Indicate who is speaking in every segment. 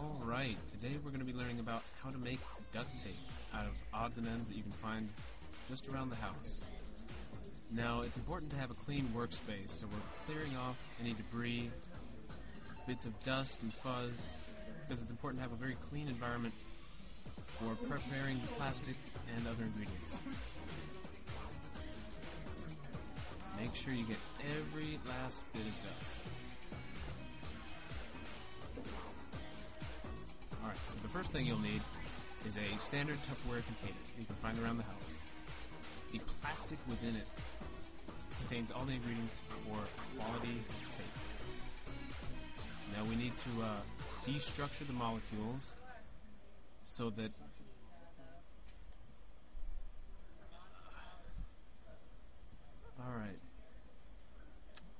Speaker 1: Alright, today we're going to be learning about how to make duct tape out of odds and ends that you can find just around the house. Now, it's important to have a clean workspace, so we're clearing off any debris, bits of dust and fuzz, because it's important to have a very clean environment for preparing the plastic and other ingredients. Make sure you get every last bit of dust. Alright, so the first thing you'll need is a standard Tupperware container you can find around the house. The plastic within it contains all the ingredients for quality tape. Now we need to destructure the molecules so that Alright,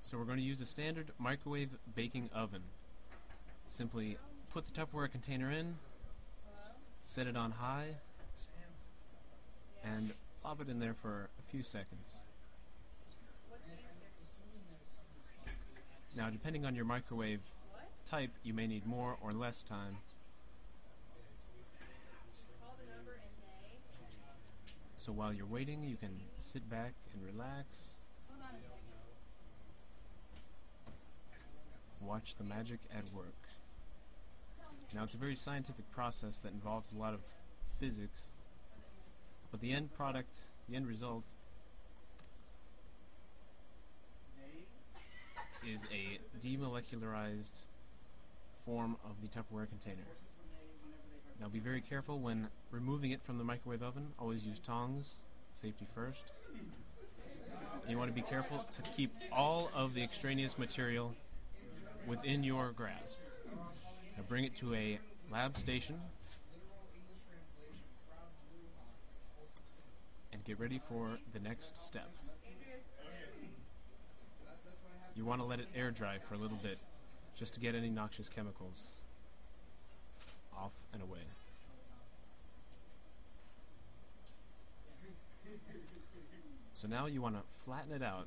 Speaker 1: so we're going to use a standard microwave baking oven. Simply put the Tupperware container in, set it on high, and plop it in there for a few seconds. Now, depending on your microwave type, you may need more or less time. So while you're waiting, you can sit back and relax. Watch the magic at work. Now, it's a very scientific process that involves a lot of physics, but the end product, the end result, is a demolecularized form of the Tupperware container. Now, be very careful when removing it from the microwave oven. Always use tongs, safety first. And you want to be careful to keep all of the extraneous material within your grasp. Now bring it to a lab station and get ready for the next step. You want to let it air dry for a little bit just to get any noxious chemicals off and away. So now you want to flatten it out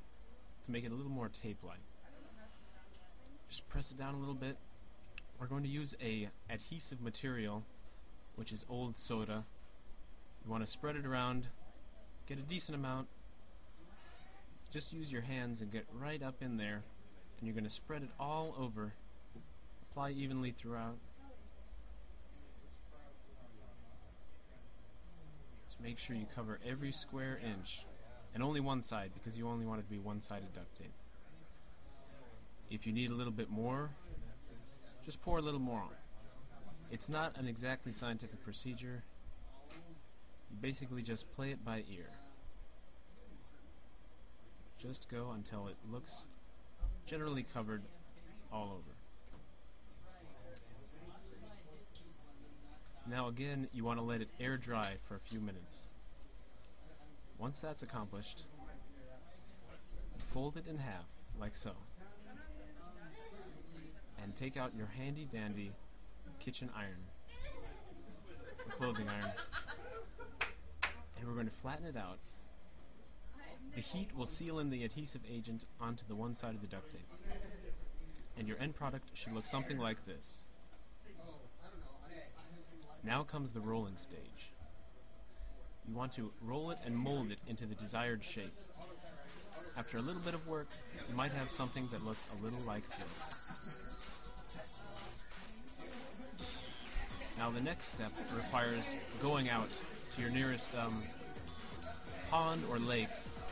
Speaker 1: to make it a little more tape-like. Just press it down a little bit. We're going to use a adhesive material, which is old soda. You want to spread it around, get a decent amount. Just use your hands and get right up in there, and you're going to spread it all over. Apply evenly throughout. Just make sure you cover every square inch, and only one side, because you only want it to be one-sided duct tape. If you need a little bit more, just pour a little more on. It's not an exactly scientific procedure. You basically just play it by ear. Just go until it looks generally covered all over. Now again, you want to let it air dry for a few minutes. Once that's accomplished, fold it in half, like so. And take out your handy-dandy kitchen iron, or clothing iron, and we're going to flatten it out. The heat will seal in the adhesive agent onto the one side of the duct tape, and your end product should look something like this. Now comes the rolling stage. You want to roll it and mold it into the desired shape. After a little bit of work, you might have something that looks a little like this. Now the next step requires going out to your nearest pond or lake,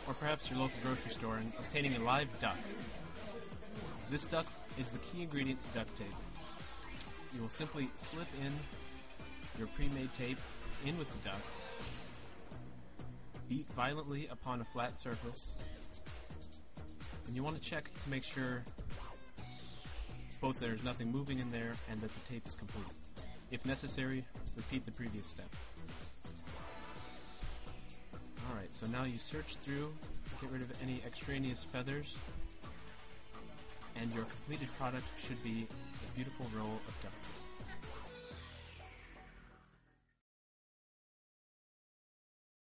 Speaker 1: or perhaps your local grocery store, and obtaining a live duck. This duck is the key ingredient to duct tape. You will simply slip in your pre-made tape in with the duck, beat violently upon a flat surface, and you want to check to make sure both there's nothing moving in there and that the tape is complete. If necessary, repeat the previous step. Alright, so now you search through, get rid of any extraneous feathers, and your completed product should be a beautiful roll of duct tape.